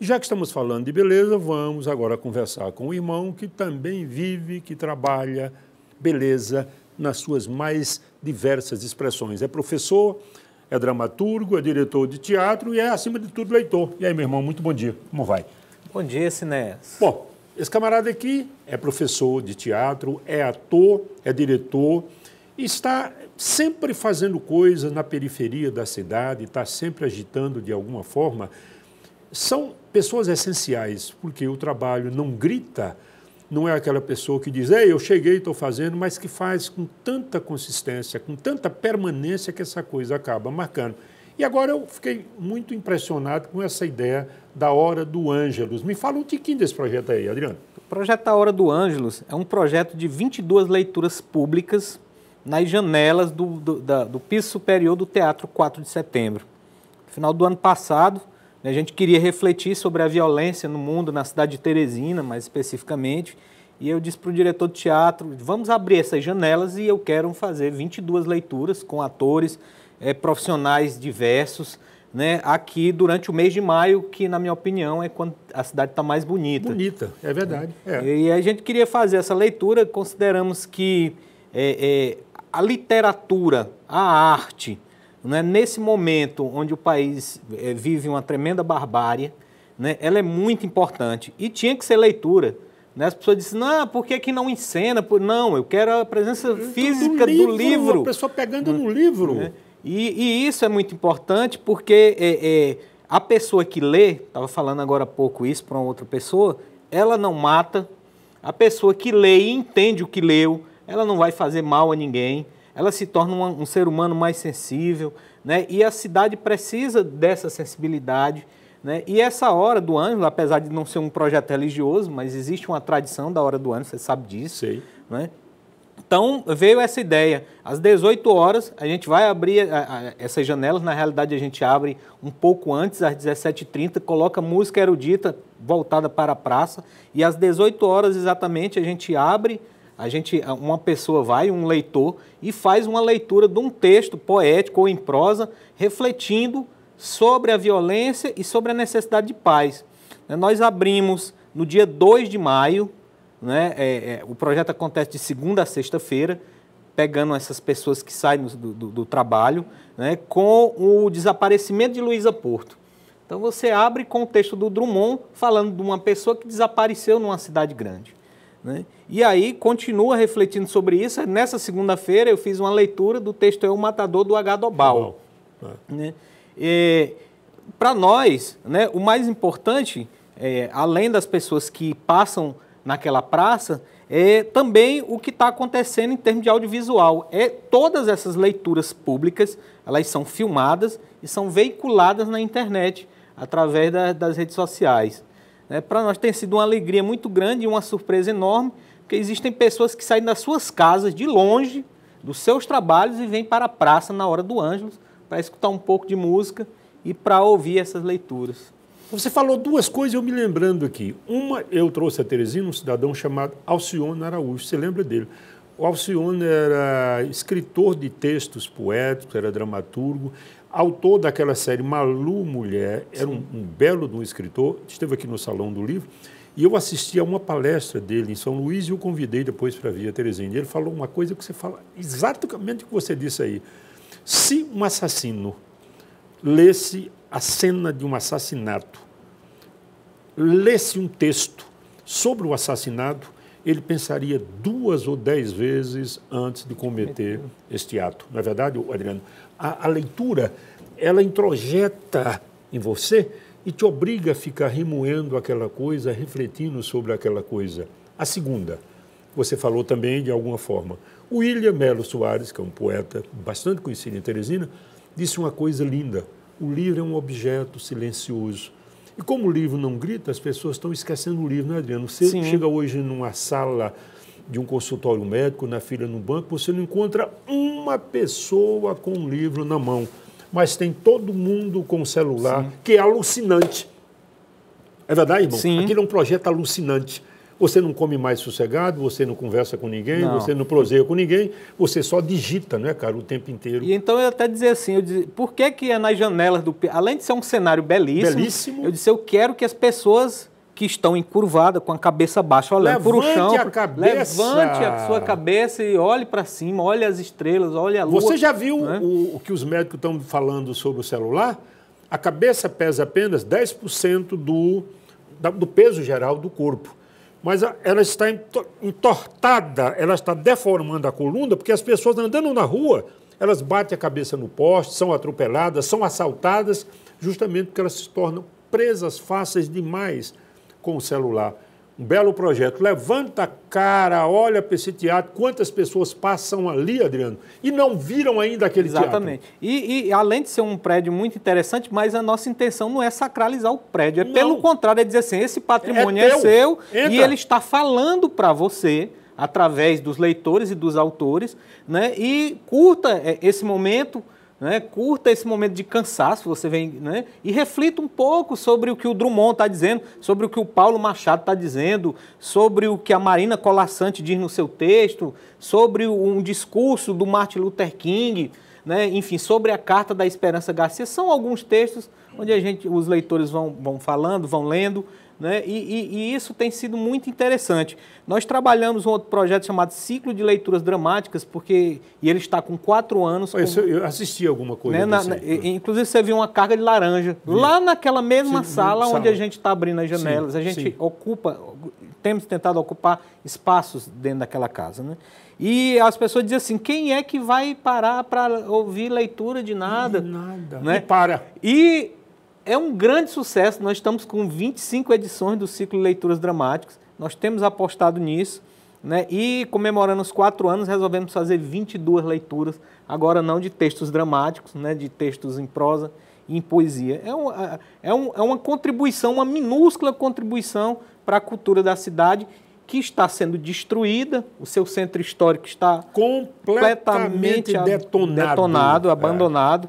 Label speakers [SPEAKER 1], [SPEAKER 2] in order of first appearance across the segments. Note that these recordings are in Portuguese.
[SPEAKER 1] Já que estamos falando de beleza, vamos agora conversar com o irmão que também vive, que trabalha beleza nas suas mais diversas expressões. É professor, é dramaturgo, é diretor de teatro e é, acima de tudo, leitor. E aí, meu irmão, muito bom dia. Como vai?
[SPEAKER 2] Bom dia, Cinéas.
[SPEAKER 1] Bom, esse camarada aqui é professor de teatro, é ator, é diretor, e está sempre fazendo coisas na periferia da cidade, está sempre agitando de alguma forma. São pessoas essenciais, porque o trabalho não grita, não é aquela pessoa que diz, ei, eu cheguei, estou fazendo, mas que faz com tanta consistência, com tanta permanência que essa coisa acaba marcando. E agora eu fiquei muito impressionado com essa ideia da Hora do Ângelus. Me fala um tiquinho desse projeto aí, Adriano.
[SPEAKER 2] O projeto da Hora do Ângelus é um projeto de 22 leituras públicas nas janelas do piso superior do Teatro 4 de Setembro. No final do ano passado, a gente queria refletir sobre a violência no mundo, na cidade de Teresina, mais especificamente, e eu disse para o diretor de teatro, vamos abrir essas janelas e eu quero fazer 22 leituras com atores, profissionais diversos, né, aqui durante o mês de maio, que, na minha opinião, é quando a cidade está mais bonita.
[SPEAKER 1] Bonita, é verdade. É.
[SPEAKER 2] E a gente queria fazer essa leitura, consideramos que a literatura, a arte, né, nesse momento onde o país vive uma tremenda barbárie, né, ela é muito importante e tinha que ser leitura. Né? As pessoas dizem, não, por que não encena? Não, eu quero a presença física do livro.
[SPEAKER 1] A pessoa pegando no livro.
[SPEAKER 2] Né? E isso é muito importante porque a pessoa que lê, estava falando agora há pouco isso para uma outra pessoa, ela não mata. A pessoa que lê e entende o que leu, ela não vai fazer mal a ninguém, ela se torna um ser humano mais sensível, né? E a cidade precisa dessa sensibilidade, né? E essa Hora do Ângelus, apesar de não ser um projeto religioso, mas existe uma tradição da Hora do Ângelus, você sabe disso.
[SPEAKER 1] Sei.
[SPEAKER 2] Né? Então, veio essa ideia. Às 18 horas, a gente vai abrir essas janelas. Na realidade, a gente abre um pouco antes, às 17h30, coloca música erudita voltada para a praça. E às 18 horas, exatamente, a gente abre, uma pessoa vai, um leitor, e faz uma leitura de um texto poético ou em prosa, refletindo sobre a violência e sobre a necessidade de paz. Nós abrimos no dia 2 de maio, né, o projeto acontece de segunda a sexta-feira, pegando essas pessoas que saem do trabalho, né, com o desaparecimento de Luísa Porto. Então você abre com o texto do Drummond, falando de uma pessoa que desapareceu numa cidade grande. Né? E aí continua refletindo sobre isso. Nessa segunda-feira eu fiz uma leitura do texto O Matador, do H. Dobal. Né? Para nós, né, o mais importante, além das pessoas que passam naquela praça, é também o que está acontecendo em termos de audiovisual. Todas essas leituras públicas, elas são filmadas e são veiculadas na internet, através das redes sociais. Para nós tem sido uma alegria muito grande e uma surpresa enorme, porque existem pessoas que saem das suas casas, de longe, dos seus trabalhos, e vêm para a praça na Hora do Ângelus, para escutar um pouco de música e para ouvir essas leituras.
[SPEAKER 1] Você falou duas coisas, eu me lembrando aqui. Uma, eu trouxe a Teresina um cidadão chamado Alcione Araújo, você lembra dele? O Alcione era escritor de textos poéticos, era dramaturgo, autor daquela série Malu Mulher, era um belo de um escritor, esteve aqui no Salão do Livro, e eu assisti a uma palestra dele em São Luís e o convidei depois para vir a Teresina. E ele falou uma coisa que você fala exatamente o que você disse aí. Se um assassino lesse a cena de um assassinato, lesse um texto sobre o assassinato, ele pensaria 2 ou 10 vezes antes de cometer este ato. Não é verdade, Adriano? A leitura, ela introjeta em você e te obriga a ficar remoendo aquela coisa, refletindo sobre aquela coisa. A segunda, você falou também de alguma forma. O William Melo Soares, que é um poeta bastante conhecido em Teresina, disse uma coisa linda. O livro é um objeto silencioso. E como o livro não grita, as pessoas estão esquecendo o livro, não é, Adriano? Você chega hoje numa sala de um consultório médico, na fila no banco, você não encontra uma pessoa com um livro na mão, mas tem todo mundo com o celular, que é alucinante. É verdade, irmão?
[SPEAKER 2] Sim.
[SPEAKER 1] Aquilo é um projeto alucinante. você não come mais sossegado, você não conversa com ninguém,
[SPEAKER 2] Não.
[SPEAKER 1] você não proseia com ninguém, você só digita, né, cara, o tempo inteiro.
[SPEAKER 2] E então eu até dizer assim, por que é nas janelas do... Além de ser um cenário belíssimo, eu disse, eu quero que as pessoas que estão encurvadas, com a cabeça baixa, olhando para o chão, levante a sua cabeça e olhe para cima, olhe as estrelas, olhe a lua.
[SPEAKER 1] Você já viu,
[SPEAKER 2] né,
[SPEAKER 1] o que os médicos estão falando sobre o celular? A cabeça pesa apenas 10% do peso geral do corpo. Mas ela está entortada, ela está deformando a coluna, porque as pessoas andando na rua, elas batem a cabeça no poste, são atropeladas, são assaltadas, justamente porque elas se tornam presas fáceis demais com o celular. Um belo projeto. Levanta a cara, olha para esse teatro, quantas pessoas passam ali, Adriano, e não viram ainda aquele teatro.
[SPEAKER 2] Exatamente. E além de ser um prédio muito interessante, mas a nossa intenção não é sacralizar o prédio, pelo contrário, é dizer assim, esse patrimônio é seu e ele está falando para você, através dos leitores e dos autores, né? E curta esse momento, né? Curta esse momento de cansaço, você vem, né? E reflita um pouco sobre o que o Drummond está dizendo, sobre o que o Paulo Machado está dizendo, sobre o que a Marina Colasanti diz no seu texto, sobre um discurso do Martin Luther King, né? Enfim, sobre a Carta da Esperança Garcia. São alguns textos onde os leitores vão falando, vão lendo, né? E isso tem sido muito interessante. Nós trabalhamos um outro projeto chamado Ciclo de Leituras Dramáticas, e ele está com 4 anos.
[SPEAKER 1] Eu assisti alguma coisa,
[SPEAKER 2] né, inclusive você viu uma carga de laranja lá naquela mesma sala onde a gente está abrindo as janelas. A gente temos tentado ocupar espaços dentro daquela casa, né? E as pessoas dizem assim, quem é que vai parar para ouvir leitura de nada?
[SPEAKER 1] De nada,
[SPEAKER 2] né?
[SPEAKER 1] E para.
[SPEAKER 2] E é um grande sucesso, nós estamos com 25 edições do Ciclo de Leituras Dramáticas, nós temos apostado nisso, né? E comemorando os 4 anos, resolvemos fazer 22 leituras, agora não de textos dramáticos, né? De textos em prosa e em poesia. É uma contribuição, uma minúscula contribuição para a cultura da cidade, que está sendo destruída, o seu centro histórico está completamente detonado, abandonado.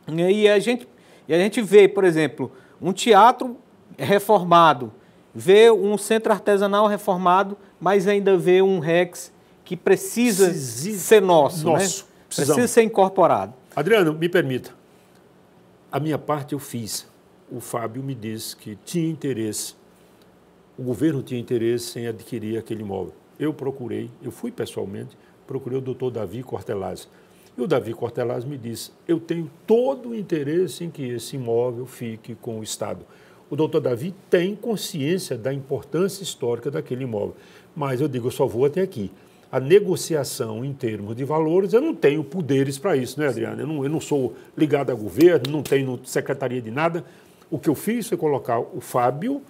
[SPEAKER 2] E a gente vê, por exemplo, um teatro reformado, vê um centro artesanal reformado, mas ainda vê um Rex que precisa ser nosso, né? Precisa ser incorporado.
[SPEAKER 1] Adriano, me permita. A minha parte eu fiz. O Fábio me disse que tinha interesse, o governo tinha interesse em adquirir aquele imóvel. Eu fui pessoalmente, procurei o doutor Davi Cortelazzi. E o Davi Cortelazzi me disse, eu tenho todo o interesse em que esse imóvel fique com o Estado. O doutor Davi tem consciência da importância histórica daquele imóvel, mas eu digo, eu só vou até aqui. A negociação em termos de valores, eu não tenho poderes para isso, né, Adriano? Eu não sou ligado a governo, não tenho secretaria de nada. O que eu fiz foi colocar o Fábio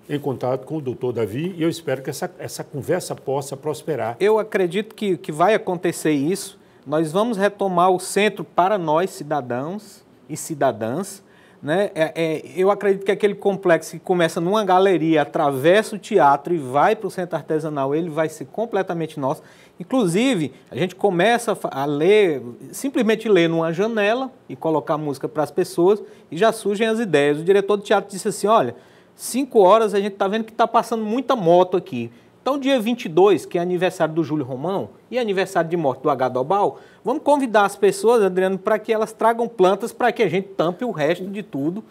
[SPEAKER 1] em contato com o doutor Davi e eu espero que essa conversa possa prosperar.
[SPEAKER 2] Eu acredito que vai acontecer isso. Nós vamos retomar o centro para nós, cidadãos e cidadãs, né? Eu acredito que aquele complexo que começa numa galeria, atravessa o teatro e vai para o centro artesanal, ele vai ser completamente nosso. Inclusive, a gente começa a ler, simplesmente ler numa janela e colocar música para as pessoas e já surgem as ideias. O diretor do teatro disse assim, olha, 5 horas a gente está vendo que está passando muita moto aqui. Então, dia 22, que é aniversário do Júlio Romão e aniversário de morte do H. Dobal, vamos convidar as pessoas, Adriano, para que elas tragam plantas para que a gente tampe o resto de tudo.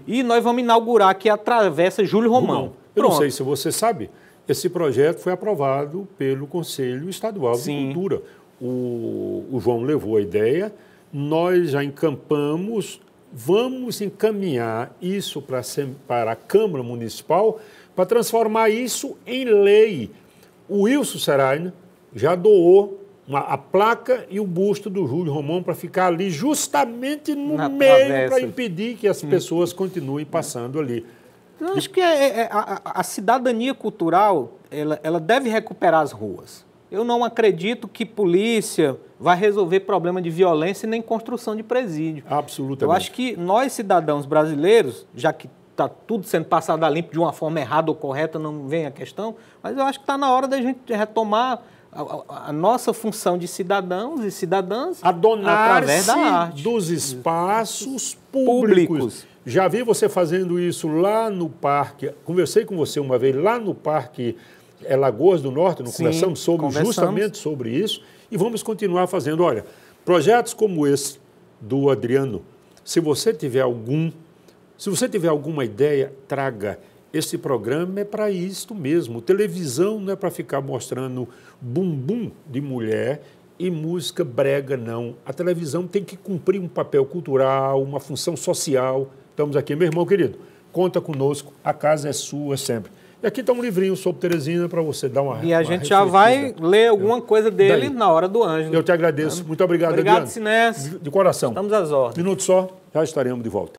[SPEAKER 2] E nós vamos inaugurar aqui a Travessa Júlio Romão.
[SPEAKER 1] Eu não sei se você sabe, esse projeto foi aprovado pelo Conselho Estadual de Cultura. O João levou a ideia, nós já encampamos, vamos encaminhar isso para a Câmara Municipal para transformar isso em lei. O Wilson Seraina já doou a placa e o busto do Júlio Romão para ficar ali justamente no meio para impedir que as pessoas continuem passando ali.
[SPEAKER 2] Eu acho que a cidadania cultural ela deve recuperar as ruas. Eu não acredito que polícia vai resolver problema de violência nem construção de presídio.
[SPEAKER 1] Absolutamente.
[SPEAKER 2] Eu acho que nós, cidadãos brasileiros, já que está tudo sendo passado a limpo de uma forma errada ou correta, não vem a questão, mas eu acho que está na hora da gente retomar a nossa função de cidadãos e cidadãs através da arte.
[SPEAKER 1] Dos espaços públicos. Já vi você fazendo isso lá no parque, conversei com você uma vez lá no Parque Lagoas do Norte, não conversamos
[SPEAKER 2] conversamos
[SPEAKER 1] justamente sobre isso, e vamos continuar fazendo. Olha, projetos como esse do Adriano, se você tiver alguma ideia, traga. Esse programa é para isto mesmo. Televisão não é para ficar mostrando bumbum de mulher e música brega, não. A televisão tem que cumprir um papel cultural, uma função social. Estamos aqui, meu irmão querido, conta conosco, a casa é sua sempre. E aqui está um livrinho sobre Teresina para você dar uma
[SPEAKER 2] E a gente já vai ler alguma coisa dele
[SPEAKER 1] Daí.
[SPEAKER 2] na hora do Ângelo.
[SPEAKER 1] Eu te agradeço. Muito obrigado,
[SPEAKER 2] Obrigado,
[SPEAKER 1] Adriano.
[SPEAKER 2] Sinés.
[SPEAKER 1] De coração.
[SPEAKER 2] Estamos às ordens.
[SPEAKER 1] Minuto só, já estaremos de volta.